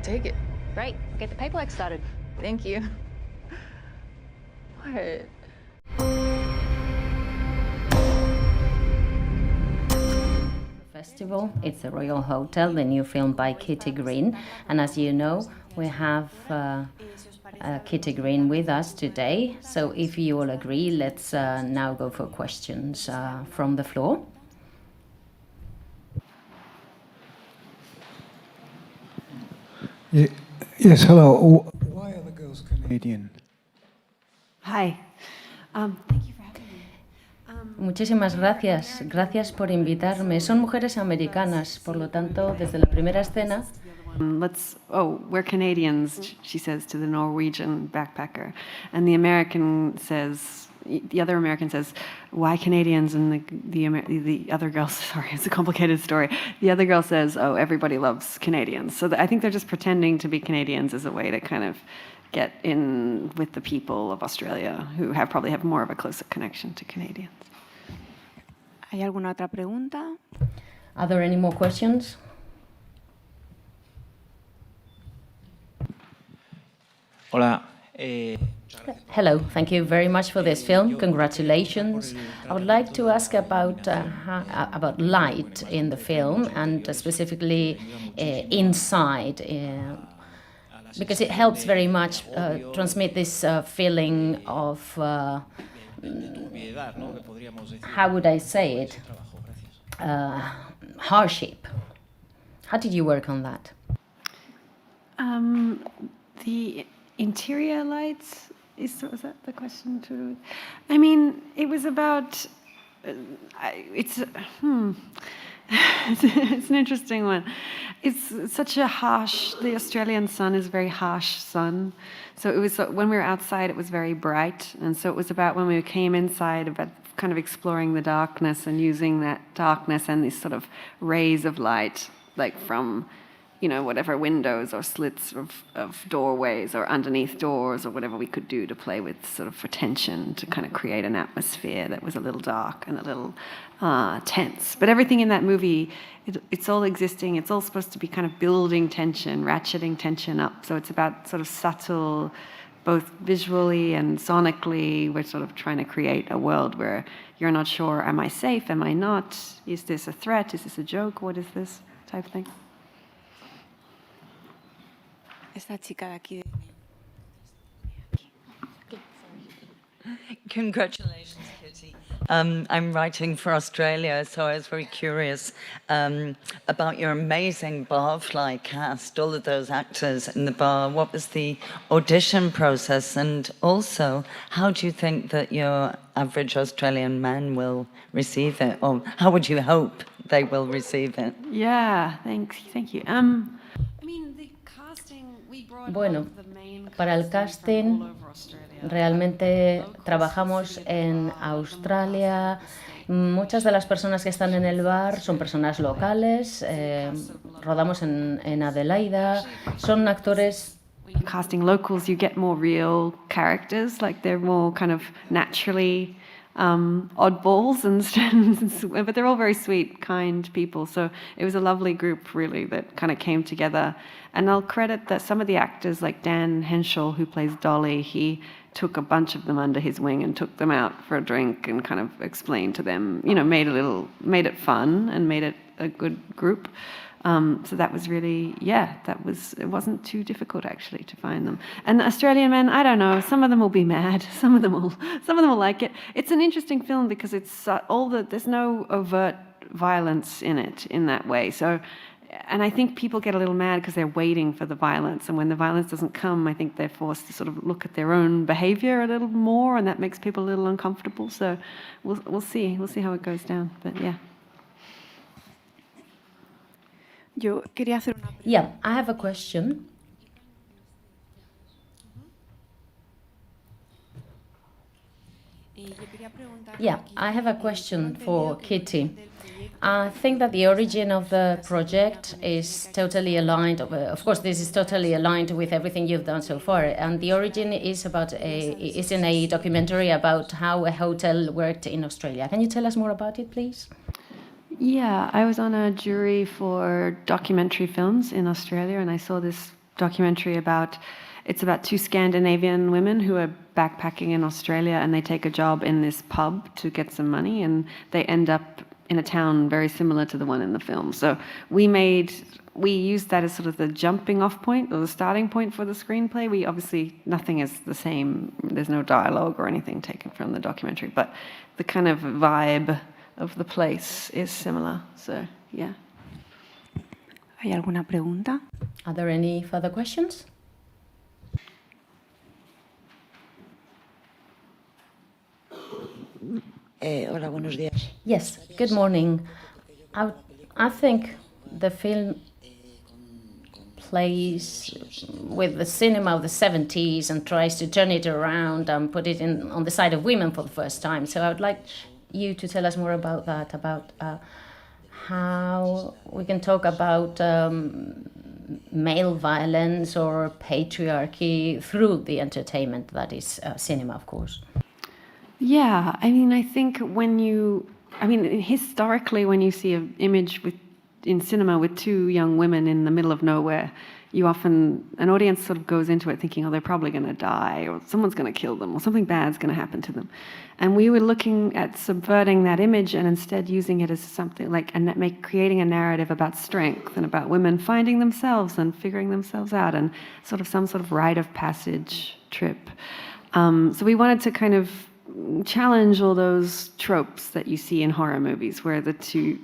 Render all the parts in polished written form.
take it. Great. Get the paperwork started. Thank you. What? Festival. It's the Royal Hotel, the new film by Kitty Green. And as you know, we have Kitty Green with us today. So if you all agree, let's now go for questions from the floor. Yes, hello. Why are the girls Canadian? Hi. Thank you for having me. Muchísimas gracias. Gracias por invitarme. Son mujeres americanas, por lo tanto, desde la primera escena. We're Canadians, she says to the Norwegian backpacker. And the other American says, why Canadians? And the other girl, sorry, it's a complicated story. The other girl says, oh, everybody loves Canadians. So I think they're just pretending to be Canadians as a way to kind of get in with the people of Australia who probably have more of a closer connection to Canadians. ¿Hay alguna otra pregunta? Are there any more questions? Hola. Hello, thank you very much for this film. Congratulations. I would like to ask about light in the film and specifically inside, because it helps very much transmit this feeling of, how would I say it, hardship. How did you work on that? The interior lights, was that the question too? I mean, it was about, it's an interesting one. It's such a harsh, the Australian sun is a very harsh sun. So it was, when we were outside, it was very bright. And so it was about when we came inside, about kind of exploring the darkness and using that darkness and these sort of rays of light, like from, whatever windows or slits of doorways or underneath doors or whatever we could do to play with sort of for tension, to kind of create an atmosphere that was a little dark and a little tense. But everything in that movie, it's all existing. It's all supposed to be kind of building tension, ratcheting tension up. So it's about sort of subtle, both visually and sonically, we're sort of trying to create a world where you're not sure, am I safe, am I not? Is this a threat? Is this a joke? What is this type of thing? Esta chica de aquí. Congratulations, Kitty. I'm writing for Australia, so I was very curious about your amazing barfly cast, all of those actors in the bar. What was the audition process? And also, how do you think that your average Australian man will receive it? Or how would you hope they will receive it? Yeah, thank you. Bueno, para el casting realmente trabajamos en Australia. Muchas de las personas que están en el bar son personas locales. Rodamos en Adelaida. Son actores. Casting locals, you get more real characters, like they're more kind of naturally oddballs, but they're all very sweet, kind people. So it was a lovely group, really, that kind of came together. And I'll credit that some of the actors, like Dan Henschel, who plays Dolly, he took a bunch of them under his wing and took them out for a drink and kind of explained to them, made it fun and made it a good group. So that was really, it wasn't too difficult actually to find them. And the Australian men, I don't know, some of them will be mad, some of them will like it. It's an interesting film because it's there's no overt violence in it in that way. So, and I think people get a little mad because they're waiting for the violence, and when the violence doesn't come, I think they're forced to sort of look at their own behavior a little more, and that makes people a little uncomfortable. So we'll see how it goes down, but yeah. Yeah, I have a question. Yeah, I have a question for Kitty. I think that the origin of the project is totally aligned. Of course, this is totally aligned with everything you've done so far. And the origin is in a documentary about how a hotel worked in Australia. Can you tell us more about it, please? Yeah, I was on a jury for documentary films in Australia, and I saw this documentary it's about two Scandinavian women who are backpacking in Australia, and they take a job in this pub to get some money, and they end up in a town very similar to the one in the film. So we used that as sort of the jumping off point or the starting point for the screenplay. We obviously, nothing is the same. There's no dialogue or anything taken from the documentary, but the kind of vibe of the place is similar. So, yeah. ¿Hay alguna pregunta? Are there any further questions? Hola, buenos días. Yes, good morning. I think the film plays with the cinema of the 70s and tries to turn it around and put it on the side of women for the first time. So I would like you to tell us more about that, about how we can talk about male violence or patriarchy through the entertainment that is cinema, of course. Yeah, I mean, I think historically, when you see an image in cinema with two young women in the middle of nowhere, an audience sort of goes into it thinking, oh, they're probably going to die, or someone's going to kill them, or something bad's going to happen to them. And we were looking at subverting that image and instead using it as something like, creating a narrative about strength and about women finding themselves and figuring themselves out, and sort of some sort of rite of passage trip. So we wanted to kind of challenge all those tropes that you see in horror movies, where the two,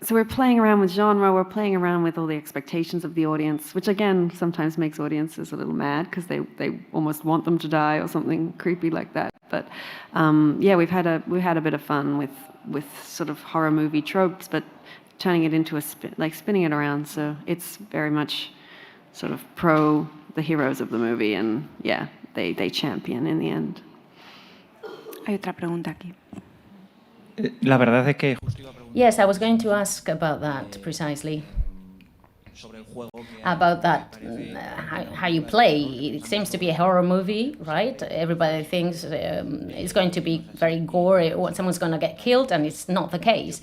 so we're playing around with genre, we're playing around with all the expectations of the audience, which again sometimes makes audiences a little mad because they almost want them to die or something creepy like that. But we've had a bit of fun with sort of horror movie tropes, but turning it into spinning it around, so it's very much sort of pro the heroes of the movie, and yeah, they champion in the end. Hay otra pregunta aquí. La verdad es que Yes, I was going to ask about that precisely. About that, how you play. It seems to be a horror movie, right? Everybody thinks it's going to be very gory, or someone's going to get killed, and it's not the case.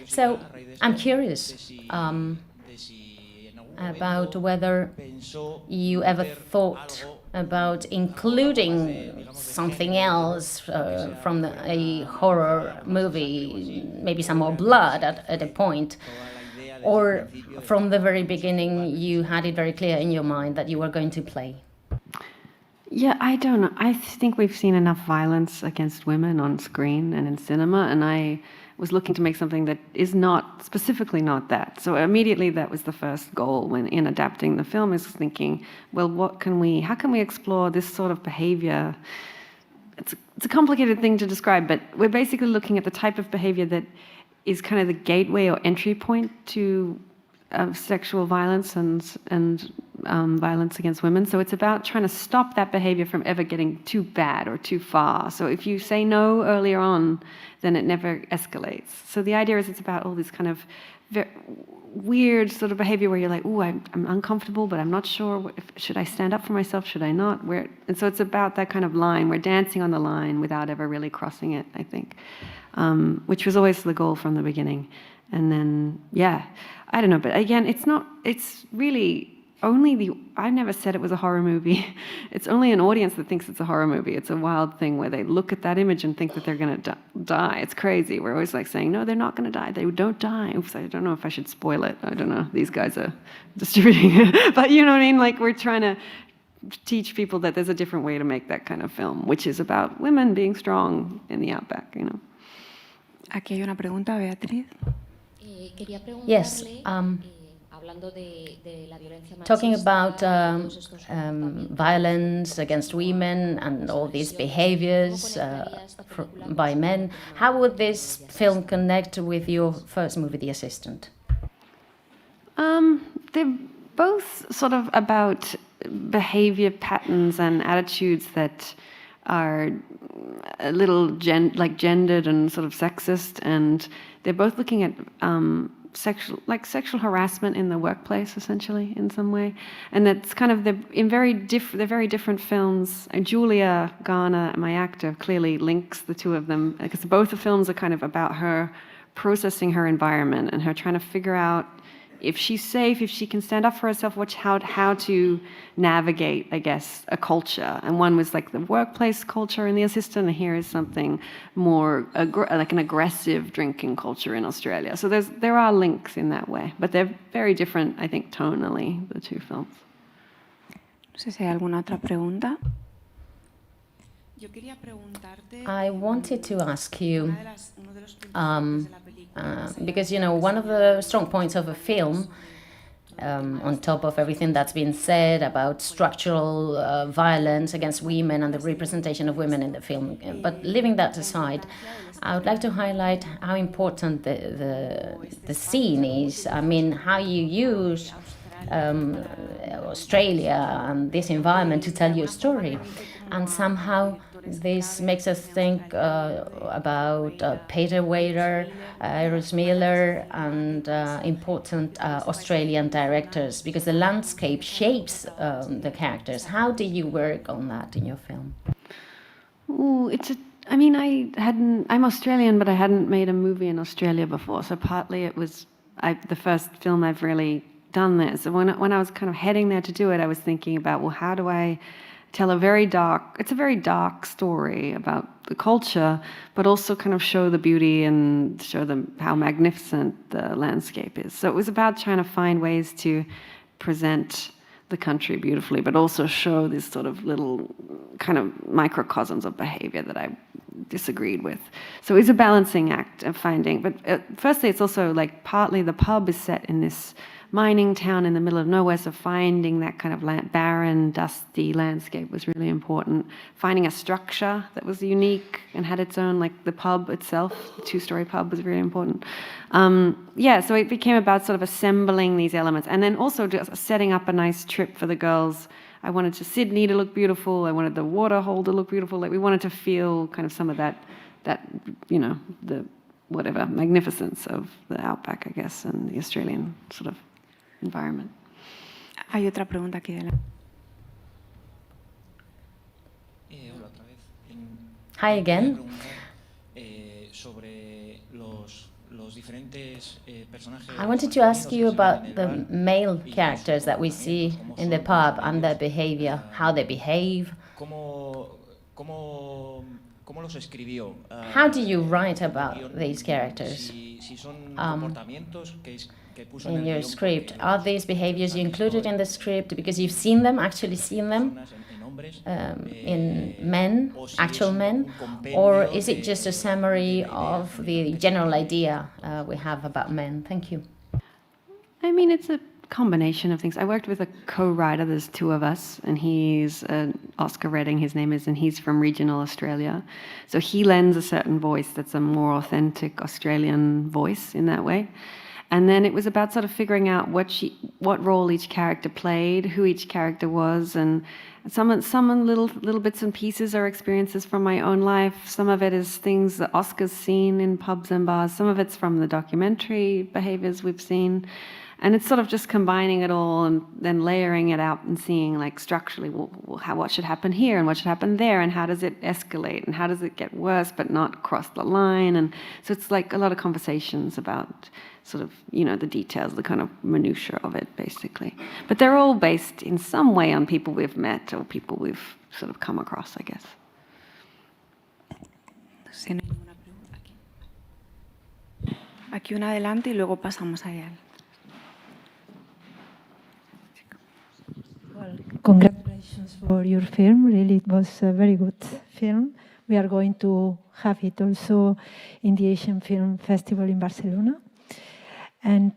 So I'm curious about whether you ever thought about including something else from a horror movie, maybe some more blood at a point, or from the very beginning you had it very clear in your mind that you were going to play? Yeah, I don't know. I think we've seen enough violence against women on screen and in cinema, and I was looking to make something that is specifically not that. So immediately that was the first goal when in adapting the film, is thinking, well, how can we explore this sort of behavior? It's a complicated thing to describe, but we're basically looking at the type of behavior that is kind of the gateway or entry point to sexual violence and violence against women. So it's about trying to stop that behavior from ever getting too bad or too far. So if you say no earlier on, then it never escalates. So the idea is it's about all this kind of weird sort of behavior where you're like, ooh, I'm uncomfortable, but I'm not sure. Should I stand up for myself? Should I not? And so it's about that kind of line. We're dancing on the line without ever really crossing it, I think, which was always the goal from the beginning. And then, yeah, I don't know. But again, it's really only I never said it was a horror movie. It's only an audience that thinks it's a horror movie. It's a wild thing where they look at that image and think that they're going to die. It's crazy. We're always like saying, no, they're not going to die. They don't die. Oops, I don't know if I should spoil it. I don't know. These guys are distributing it. But you know what I mean? Like, we're trying to teach people that there's a different way to make that kind of film, which is about women being strong in the outback, you know. Aquí hay una pregunta, Beatriz. Yes. Talking about violence against women and all these behaviors by men, how would this film connect with your first movie, The Assistant? They're both sort of about behavior patterns and attitudes that are a little gendered and sort of sexist, and they're both looking at sexual harassment in the workplace, essentially, in some way. And that's kind of they're very different films. Julia Garner, my actor, clearly links the two of them, because both the films are kind of about her processing her environment and her trying to figure out if she's safe, if she can stand up for herself, how to navigate, I guess, a culture. And one was like the workplace culture in the assistant, and here is something more like an aggressive drinking culture in Australia. So there are links in that way, but they're very different, I think, tonally, the two films. No sé si hay alguna otra pregunta. I wanted to ask you, because, one of the strong points of a film, on top of everything that's been said about structural violence against women and the representation of women in the film, but leaving that aside, I would like to highlight how important the scene is. I mean, how you use Australia and this environment to tell your story. And somehow this makes us think about Peter Wader, Iris Miller, and important Australian directors, because the landscape shapes the characters. How did you work on that in your film? Ooh, I'm Australian, but I hadn't made a movie in Australia before. So partly it was the first film I've really done this. So when I was kind of heading there to do it, I was thinking about, well, how do I tell it's a very dark story about the culture, but also kind of show the beauty and show them how magnificent the landscape is. So it was about trying to find ways to present the country beautifully, but also show this sort of little kind of microcosms of behavior that I disagreed with. So it's a balancing act of finding, but firstly, it's also like partly the pub is set in this mining town in the middle of nowhere, so finding that kind of barren, dusty landscape was really important. Finding a structure that was unique and had its own, like the pub itself, the two-story pub, was really important. So it became about sort of assembling these elements, and then also just setting up a nice trip for the girls. I wanted Sydney to look beautiful. I wanted the waterhole to look beautiful. Like we wanted to feel kind of some of that the whatever magnificence of the outback, I guess, and the Australian sort of environment. Hay otra pregunta aquí delante. Hi again. I wanted to ask you about the male characters that we see in the pub and their behavior, how they behave. How do you write about these characters? In your script, are these behaviors you included in the script because you've actually seen them in men, actual men, or is it just a summary of the general idea we have about men? Thank you. I mean, it's a combination of things. I worked with a co-writer, there's two of us, and he's Oscar Redding, his name is, and he's from regional Australia. So he lends a certain voice that's a more authentic Australian voice in that way. And then it was about sort of figuring out what role each character played, who each character was, and some little bits and pieces are experiences from my own life. Some of it is things that Oscar's seen in pubs and bars. Some of it's from the documentary behaviors we've seen. And it's sort of just combining it all and then layering it out and seeing, like, structurally, what should happen here and what should happen there, and how does it escalate and how does it get worse but not cross the line. And so it's like a lot of conversations about sort of, the details, the kind of minutiae of it, basically. But they're all based in some way on people we've met or people we've sort of come across, I guess. Si no hay ninguna pregunta aquí. Aquí una adelante y luego pasamos allá. Well, congratulations for your film. Really, it was a very good film. We are going to have it also in the Asian Film Festival in Barcelona. And,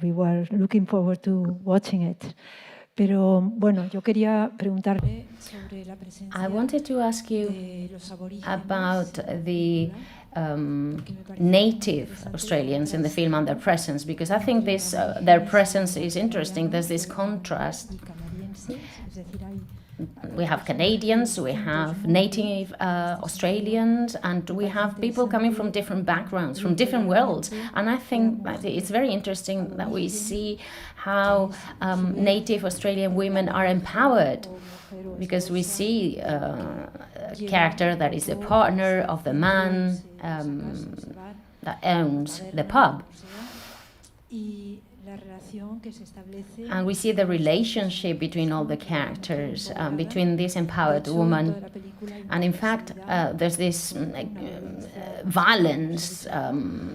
we were looking forward to watching it. Pero, bueno, yo quería preguntarle sobre la presencia. I wanted to ask you about the native Australians in the film and their presence, because I think their presence is interesting. There's this contrast. We have Canadians, we have native Australians, and we have people coming from different backgrounds, from different worlds. And I think that it's very interesting that we see how native Australian women are empowered, because we see a character that is the partner of the man that owns the pub. And we see the relationship between all the characters, between this empowered woman. And in fact, there's this violence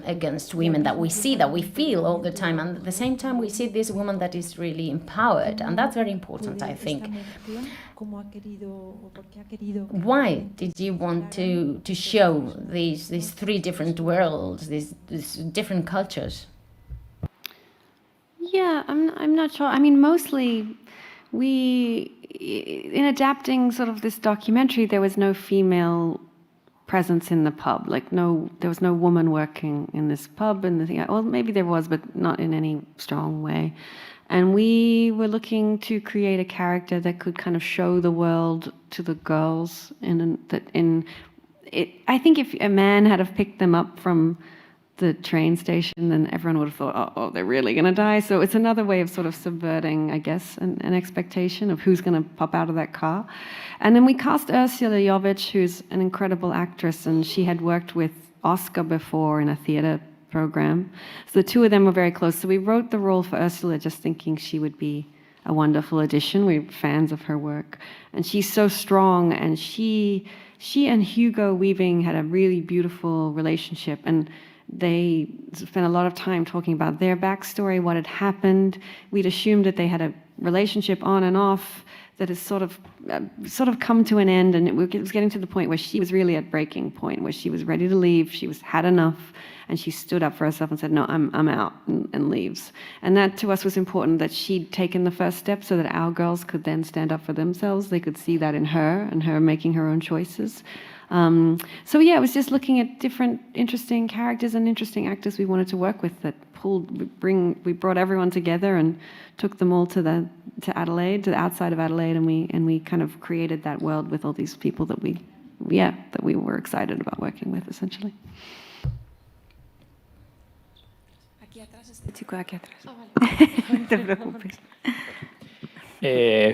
against women that we see, that we feel all the time. And at the same time, we see this woman that is really empowered. And that's very important, I think. Why did you want to show these three different worlds, these different cultures? Yeah, I'm not sure. I mean, mostly in adapting sort of this documentary, there was no female presence in the pub. Like there was no woman working in this pub, and well, maybe there was, but not in any strong way. And we were looking to create a character that could kind of show the world to the girls. I think if a man had have picked them up from the train station, then everyone would have thought, oh, they're really going to die. So it's another way of sort of subverting, I guess, an expectation of who's going to pop out of that car. And then we cast Ursula Jovic, who's an incredible actress, and she had worked with Oscar before in a theater program. So the two of them were very close. So we wrote the role for Ursula just thinking she would be a wonderful addition. We're fans of her work. And she's so strong, and she and Hugo Weaving had a really beautiful relationship, and they spent a lot of time talking about their backstory, what had happened. We'd assumed that they had a relationship on and off that has sort of come to an end, and it was getting to the point where she was really at breaking point, where she was ready to leave. She had enough, and she stood up for herself and said, "No, I'm out," and leaves. And that to us was important, that she'd taken the first step so that our girls could then stand up for themselves. They could see that in her, and her making her own choices. So yeah, it was just looking at different interesting characters and interesting actors we wanted to work with that we brought everyone together and took them all to Adelaide, to the outside of Adelaide, and we kind of created that world with all these people that we were excited about working with, essentially. Aquí atrás, este chico de aquí atrás. No te preocupes.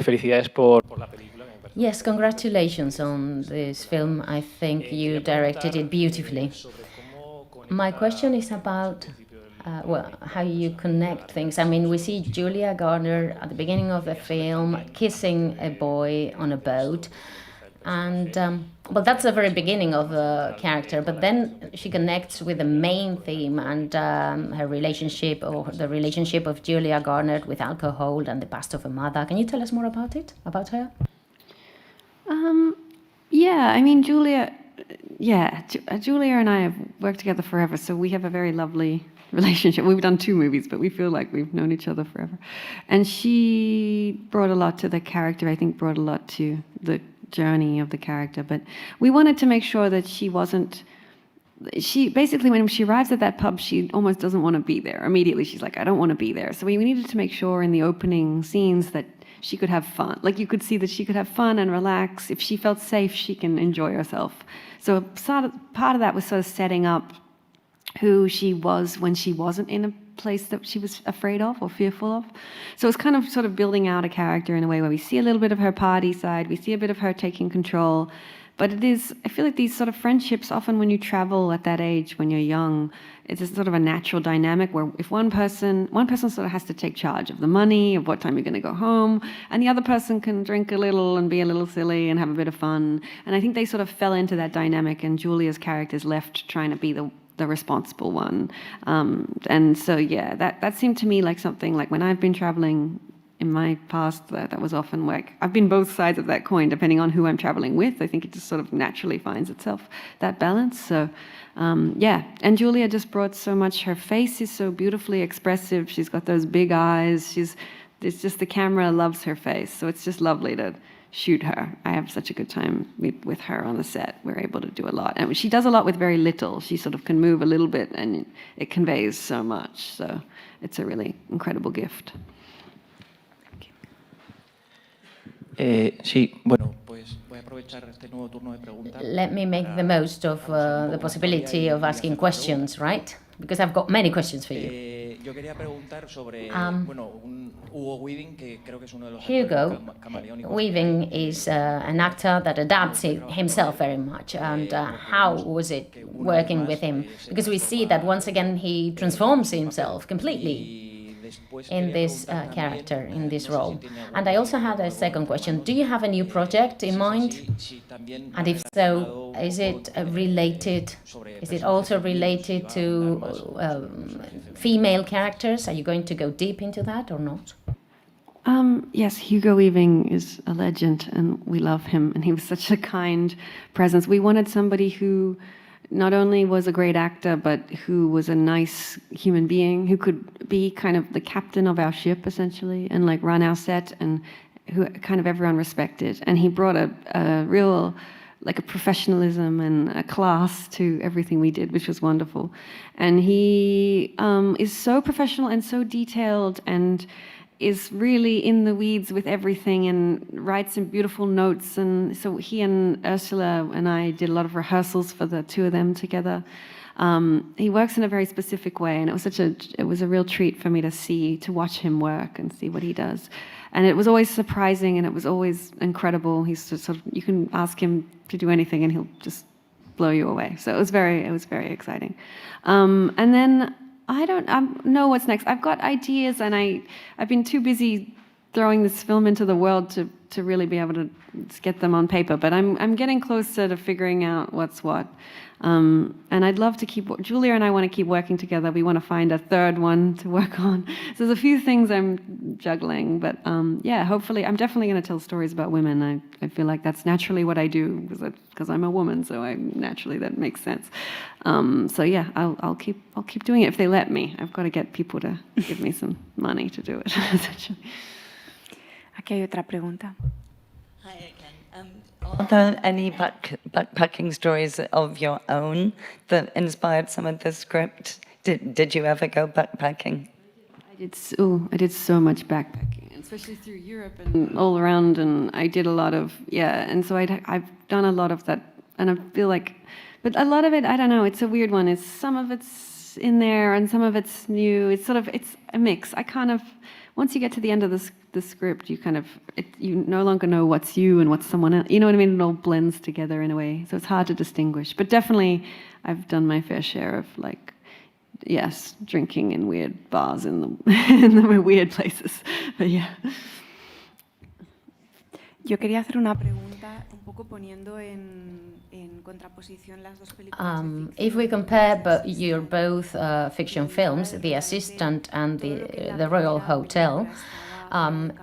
Felicidades por la película. Yes, congratulations on this film. I think you directed it beautifully. My question is about how you connect things. I mean, we see Julia Garner at the beginning of the film kissing a boy on a boat. And, well, that's the very beginning of the character. But then she connects with the main theme and her relationship, or the relationship of Julia Garner with alcohol and the past of her mother. Can you tell us more about it, about her? Yeah, I mean, Julia and I have worked together forever, so we have a very lovely relationship. We've done 2 movies, but we feel like we've known each other forever. And she brought a lot to the character, I think brought a lot to the journey of the character. But we wanted to make sure that she basically, when she arrives at that pub, she almost doesn't want to be there. Immediately, she's like, I don't want to be there. So we needed to make sure in the opening scenes that she could have fun. Like, you could see that she could have fun and relax. If she felt safe, she can enjoy herself. So part of that was sort of setting up who she was when she wasn't in a place that she was afraid of or fearful of. So it's kind of sort of building out a character in a way where we see a little bit of her party side, we see a bit of her taking control. But I feel like these sort of friendships, often when you travel at that age, when you're young, it's a sort of a natural dynamic where if one person sort of has to take charge of the money, of what time you're going to go home, and the other person can drink a little and be a little silly and have a bit of fun. And I think they sort of fell into that dynamic, and Julia's character's left trying to be the responsible one. And so, yeah, that seemed to me like something like when I've been traveling in my past, that was often like, I've been both sides of that coin, depending on who I'm traveling with. I think it just sort of naturally finds itself, that balance. So, yeah. And Julia just brought so much. Her face is so beautifully expressive. She's got those big eyes. It's just the camera loves her face. So it's just lovely to shoot her. I have such a good time with her on the set. We're able to do a lot. And she does a lot with very little. She sort of can move a little bit, and it conveys so much. So it's a really incredible gift. Sí, bueno, pues voy a aprovechar este nuevo turno de preguntas. Let me make the most of the possibility of asking questions, right? Because I've got many questions for you. Yo quería preguntar sobre, bueno, Hugo Weaving, que creo que es uno de los Hugo camaleónicos. Weaving is an actor that adapts himself very much. And how was it working with him? Because we see that once again he transforms himself completely in this character, in this role. And I also had a second question. Do you have a new project in mind? And if so, is it related? Is it also related to female characters? Are you going to go deep into that or not? Yes, Hugo Weaving is a legend, and we love him, and he was such a kind presence. We wanted somebody who not only was a great actor, but who was a nice human being, who could be kind of the captain of our ship, essentially, and like run our set, and who kind of everyone respected. And he brought a real, like a professionalism and a class to everything we did, which was wonderful. And he is so professional and so detailed, and is really in the weeds with everything and writes some beautiful notes. And so he and Ursula and I did a lot of rehearsals for the two of them together. He works in a very specific way, and it was a real treat for me to watch him work and see what he does. And it was always surprising, and it was always incredible. He's just sort of, you can ask him to do anything and he'll just blow you away. So it was very exciting. And then I don't know what's next. I've got ideas, and I've been too busy throwing this film into the world to really be able to get them on paper. But I'm getting closer to figuring out what's what. And I'd love to Julia and I want to keep working together. We want to find a third one to work on. So there's a few things I'm juggling, but yeah, hopefully, I'm definitely going to tell stories about women. I feel like that's naturally what I do, because I'm a woman, so naturally that makes sense. So yeah, I'll keep doing it if they let me. I've got to get people to give me some money to do it, essentially. Aquí hay otra pregunta. Hi again. Are there any backpacking stories of your own that inspired some of the script? Did you ever go backpacking? I did so much backpacking, especially through Europe and all around, and I did a lot of, and so I've done a lot of that, and I feel like, but a lot of it, I don't know, it's a weird one. Some of it's in there and some of it's new. It's a mix. Once you get to the end of the script, you no longer know what's you and what's someone else. You know what I mean? It all blends together in a way, so it's hard to distinguish. But definitely, I've done my fair share of drinking in weird bars in the weird places. But yeah. Yo quería hacer una pregunta un poco poniendo en contraposición las dos películas. If we compare your both fiction films, The Assistant and the Royal Hotel,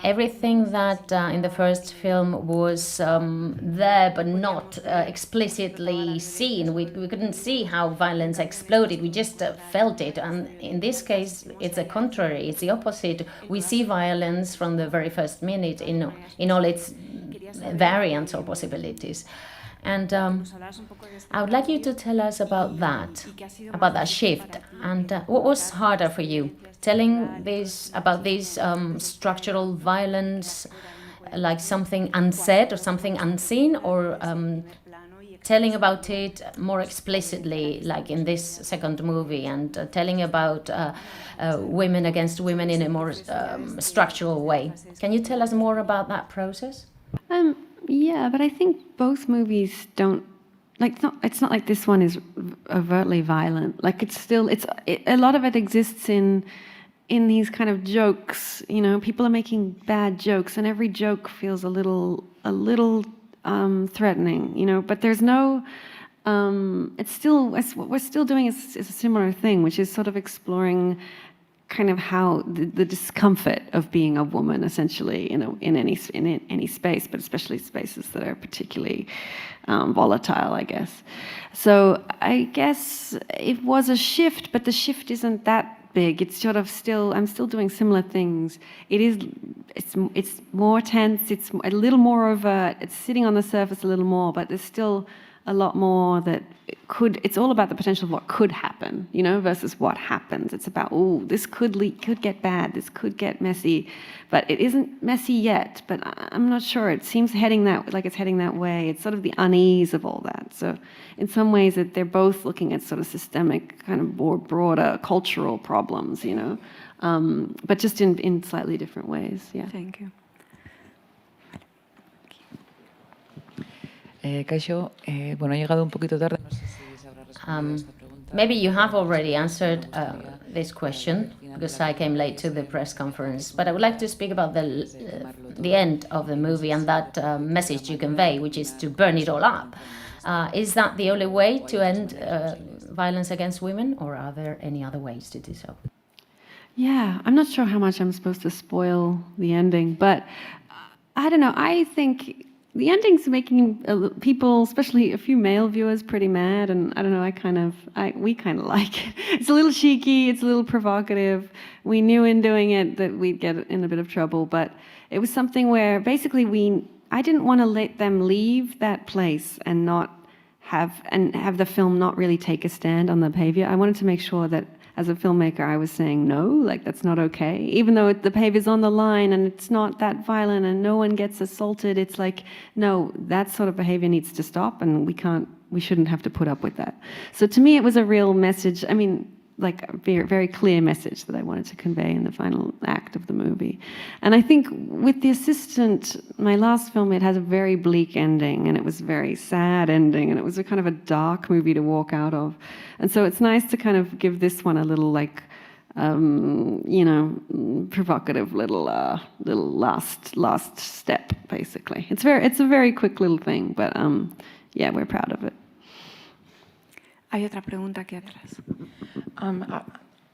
everything that in the first film was there but not explicitly seen. We couldn't see how violence exploded, we just felt it. And in this case, it's the contrary, it's the opposite. We see violence from the very first minute in all its variants or possibilities. And I would like you to tell us about that shift, and what was harder for you, telling about this structural violence like something unsaid or something unseen, or telling about it more explicitly, like in this second movie, and telling about women against women in a more structural way. Can you tell us more about that process? Yeah, but I think both movies don't, it's not like this one is overtly violent. Like a lot of it exists in these kind of jokes. You know, people are making bad jokes, and every joke feels a little threatening. You know, but there's no. What we're still doing is a similar thing, which is sort of exploring kind of how the discomfort of being a woman, essentially, in any space, but especially spaces that are particularly volatile, I guess. So I guess it was a shift, but the shift isn't that big. It's sort of I'm still doing similar things. It's more tense. It's a little more overt. It's sitting on the surface a little more, but there's still a lot more that it's all about the potential of what could happen, versus what happens. It's about, this could get bad, this could get messy, but it isn't messy yet, but I'm not sure. It seems it's heading that way. It's sort of the unease of all that. So in some ways that they're both looking at sort of systemic, kind of more broader cultural problems, but just in slightly different ways. Yeah. Thank you. Kaixo, bueno, ha llegado un poquito tarde. No sé si sabrá responder esta pregunta. Maybe you have already answered this question because I came late to the press conference, but I would like to speak about the end of the movie and that message you convey, which is to burn it all up. Is that the only way to end violence against women, or are there any other ways to do so? Yeah, I'm not sure how much I'm supposed to spoil the ending, but I don't know. I think the ending's making people, especially a few male viewers, pretty mad, and I don't know. We kind of like it. It's a little cheeky. It's a little provocative. We knew in doing it that we'd get in a bit of trouble, but it was something where basically I didn't want to let them leave that place and not have the film not really take a stand on the behavior. I wanted to make sure that as a filmmaker, I was saying, no, that's not okay. Even though the behavior's on the line and it's not that violent and no one gets assaulted, it's like, no, that sort of behavior needs to stop and we shouldn't have to put up with that. So to me, it was a real message. I mean, like a very, very clear message that I wanted to convey in the final act of the movie. And I think with The Assistant, my last film, it has a very bleak ending and it was a very sad ending and it was a kind of a dark movie to walk out of. And so it's nice to kind of give this one a little provocative little last step, basically. It's a very quick little thing, but yeah, we're proud of it. Hay otra pregunta aquí atrás.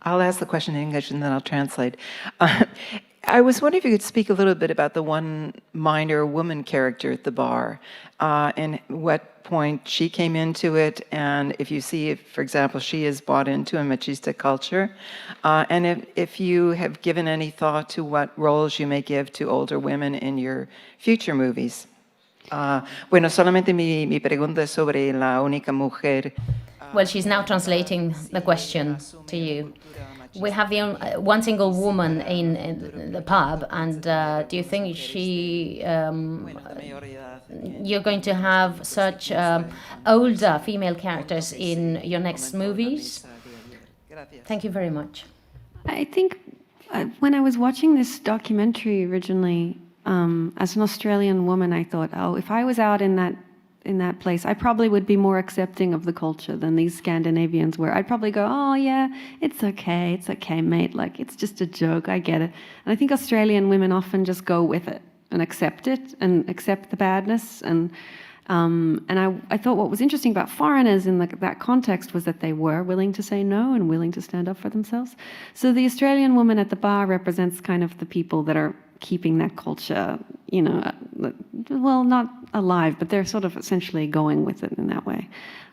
I'll ask the question in English and then I'll translate. I was wondering if you could speak a little bit about the one minor woman character at the bar and what point she came into it, and if you see if, for example, she is bought into a machista culture, and if you have given any thought to what roles you may give to older women in your future movies. Bueno, solamente mi pregunta es sobre la única mujer. Well, she's now translating the question to you. We have one single woman in the pub, and do you think you're going to have such older female characters in your next movies? Thank you very much. I think when I was watching this documentary originally, as an Australian woman, I thought, if I was out in that place, I probably would be more accepting of the culture than these Scandinavians were. I'd probably go, oh yeah, it's okay, mate, like it's just a joke, I get it. And I think Australian women often just go with it and accept it and accept the badness. And I thought what was interesting about foreigners in that context was that they were willing to say no and willing to stand up for themselves. So the Australian woman at the bar represents kind of the people that are keeping that culture, well, not alive, but they're sort of essentially going with it in that way.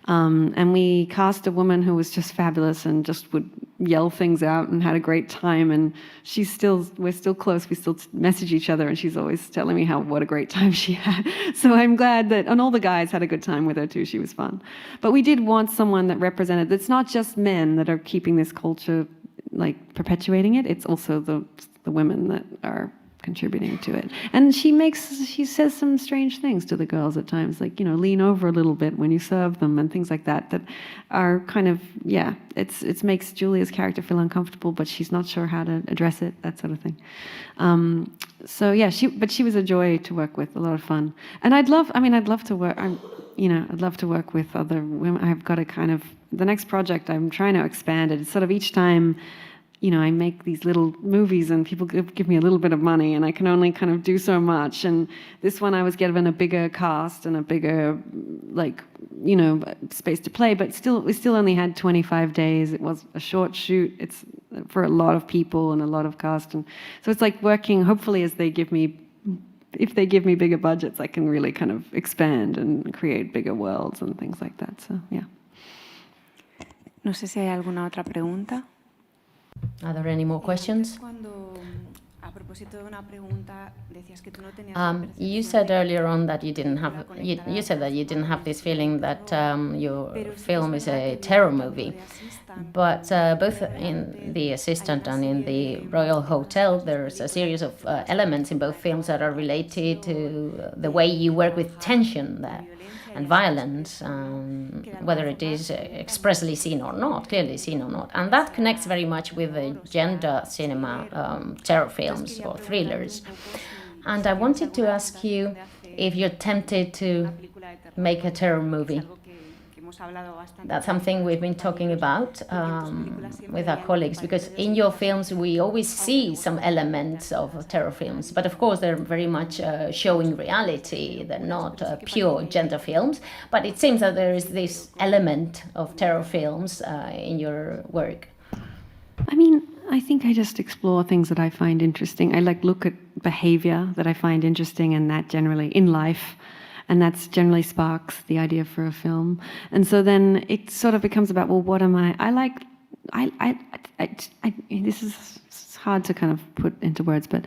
And we cast a woman who was just fabulous and just would yell things out and had a great time. And we're still close. We still message each other, and she's always telling me what a great time she had. So I'm glad and all the guys had a good time with her too. She was fun. But we did want someone that represented. It's not just men that are keeping this culture, like perpetuating it. It's also the women that are contributing to it. And she says some strange things to the girls at times, like, lean over a little bit when you serve them and things like that are kind of, it makes Julia's character feel uncomfortable, but she's not sure how to address it, that sort of thing. So yeah, she was a joy to work with, a lot of fun. And I'd love to work with other women. I've got the next project, I'm trying to expand it. It's sort of each time, I make these little movies and people give me a little bit of money and I can only kind of do so much. And this one I was given a bigger cast and a bigger, space to play, but we still only had 25 days. It was a short shoot. It's for a lot of people and a lot of cast. And so it's like working, hopefully if they give me bigger budgets, I can really kind of expand and create bigger worlds and things like that. So, yeah. No sé si hay alguna otra pregunta. Are there any more questions? Cuando a propósito de una pregunta, decías que tú no tenías la You percepción said de earlier on that you didn't have película you conectada said that you didn't have this feeling that your Pero sí que film es is verdad a que en terror el capítulo movie. de Assistant, But both in realmente The hay Assistant una and in serie the de Royal Hotel, pasajes there's a películas series of las elements in both films that are related to the way you work with tension there and violence, whether it is expressly seen or not, clearly seen or not. And that connects very much with the gender cinema, terror films or thrillers. And I wanted to ask you if you're tempted to make a terror movie. That's something we've been talking about with our colleagues, because in your films we always see some elements of terror films, but of course they're very much showing reality. They're not pure gender films, but it seems that there is this element of terror films in your work. I mean, I think I just explore things that I find interesting. I look at behavior that I find interesting, and that generally in life, and that's generally sparks the idea for a film. And so then it sort of becomes about, well, what am I? This is hard to kind of put into words, but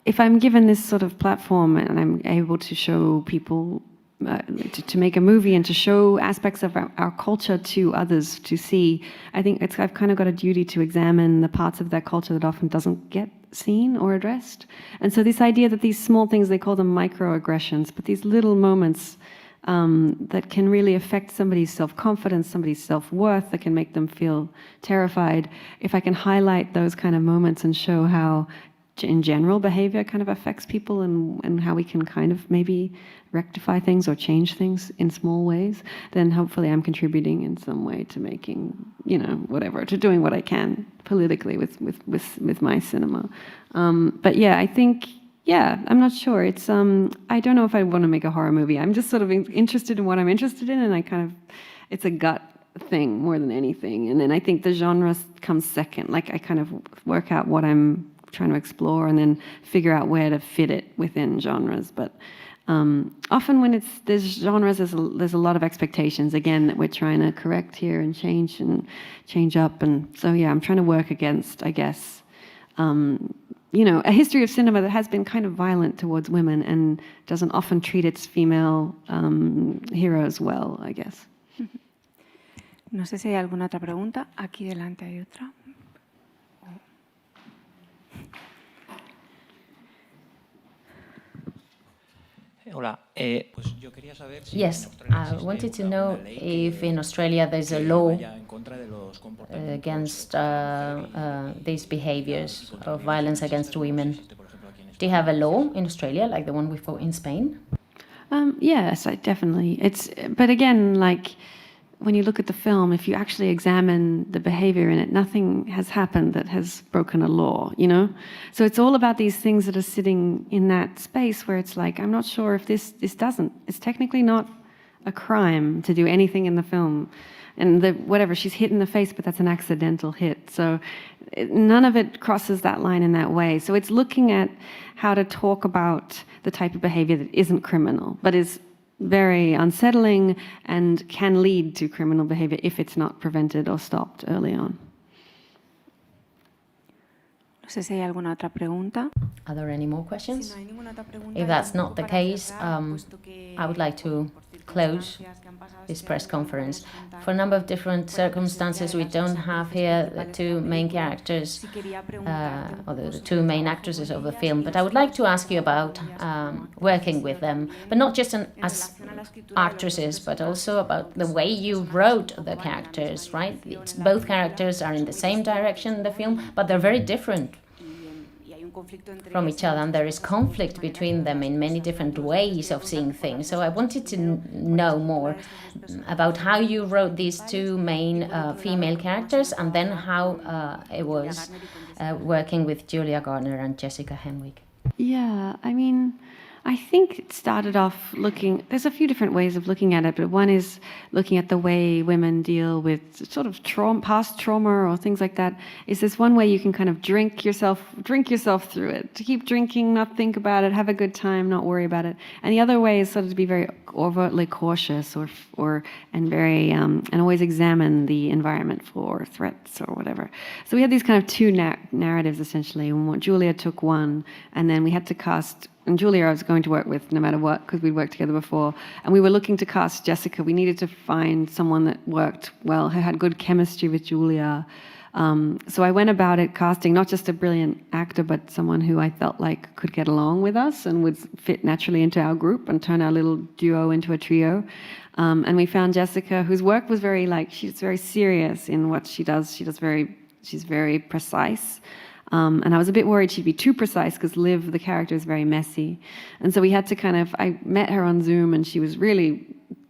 if I'm given this sort of platform and I'm able to show people, to make a movie and to show aspects of our culture to others to see, I think I've kind of got a duty to examine the parts of that culture that often doesn't get seen or addressed. And so this idea that these small things, they call them microaggressions, but these little moments that can really affect somebody's self-confidence, somebody's self-worth, that can make them feel terrified, if I can highlight those kind of moments and show how in general behavior kind of affects people, and how we can kind of maybe rectify things or change things in small ways, then hopefully I'm contributing in some way to making, whatever, to doing what I can politically with my cinema. But yeah, I think, I'm not sure. It's I don't know if I want to make a horror movie. I'm just sort of interested in what I'm interested in, and it's a gut thing more than anything. And then I think the genre comes second. Like I kind of work out what I'm trying to explore and then figure out where to fit it within genres. But often when there's genres, there's a lot of expectations, again, that we're trying to correct here and change up. And so, I'm trying to work against, I guess, a history of cinema that has been kind of violent towards women and doesn't often treat its female heroes well, I guess. No sé si hay alguna otra pregunta. Aquí delante hay otra. Yes, I wanted to know if in Australia there's a law against these behaviors of violence against women. Do you have a law in Australia like the one we fought in Spain? Yes, definitely. But again, when you look at the film, if you actually examine the behavior in it, nothing has happened that has broken a law, So it's all about these things that are sitting in that space where it's like, I'm not sure if this doesn't. It's technically not a crime to do anything in the film. And whatever, she's hit in the face, but that's an accidental hit. So none of it crosses that line in that way. So it's looking at how to talk about the type of behavior that isn't criminal, but is very unsettling and can lead to criminal behavior if it's not prevented or stopped early on. No sé si hay alguna otra pregunta. Are there any more questions? Si no hay ninguna otra pregunta, If that's not the case, I would like to close this press conference. For a number of different circumstances, we don't have here the two main characters, or the two main actresses of the film, but I would like to ask you about working with them, but not just as actresses, but also about the way you wrote the characters, right? Both characters are in the same direction in the film, but they're very different from each other, and there is conflict between them in many different ways of seeing things. So I wanted to know more about how you wrote these two main female characters, and then how it was working with Julia Garner and Jessica Henwick. Yeah, I mean, I think it started off looking, there's a few different ways of looking at it, but one is looking at the way women deal with sort of past trauma or things like that. Is this one way you can kind of drink yourself through it, to keep drinking, not think about it, have a good time, not worry about it. And the other way is sort of to be very overtly cautious and always examine the environment for threats or whatever. So we had these kind of two narratives essentially. And Julia took one, and then we had to cast. And Julia I was going to work with no matter what, because we'd worked together before. And we were looking to cast Jessica. We needed to find someone that worked well, who had good chemistry with Julia. So I went about it casting not just a brilliant actor, but someone who I felt like could get along with us and would fit naturally into our group and turn our little duo into a trio. And we found Jessica, whose work was she's very serious in what she does. She's very precise. And I was a bit worried she'd be too precise because Liv, the character, is very messy. And so we had to I met her on Zoom and she was really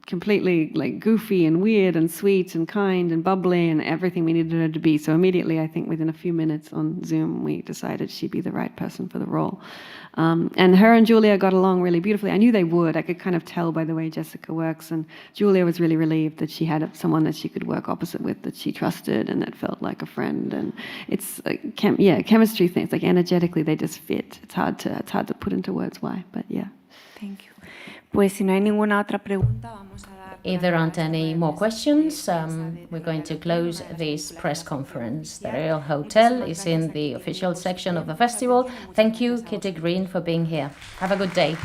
completely goofy and weird and sweet and kind and bubbly and everything we needed her to be. So immediately, I think within a few minutes on Zoom, we decided she'd be the right person for the role. And her and Julia got along really beautifully. I knew they would. I could kind of tell by the way Jessica works. And Julia was really relieved that she had someone that she could work opposite with, that she trusted and that felt like a friend. And it's chemistry things, energetically they just fit. It's hard to put into words why, but yeah. Thank you. Pues si no hay ninguna otra pregunta, vamos a dar. If there aren't any more questions, we're going to close this press conference. The Royal Hotel is in the official section of the festival. Thank you, Kitty Green, for being here. Have a good day.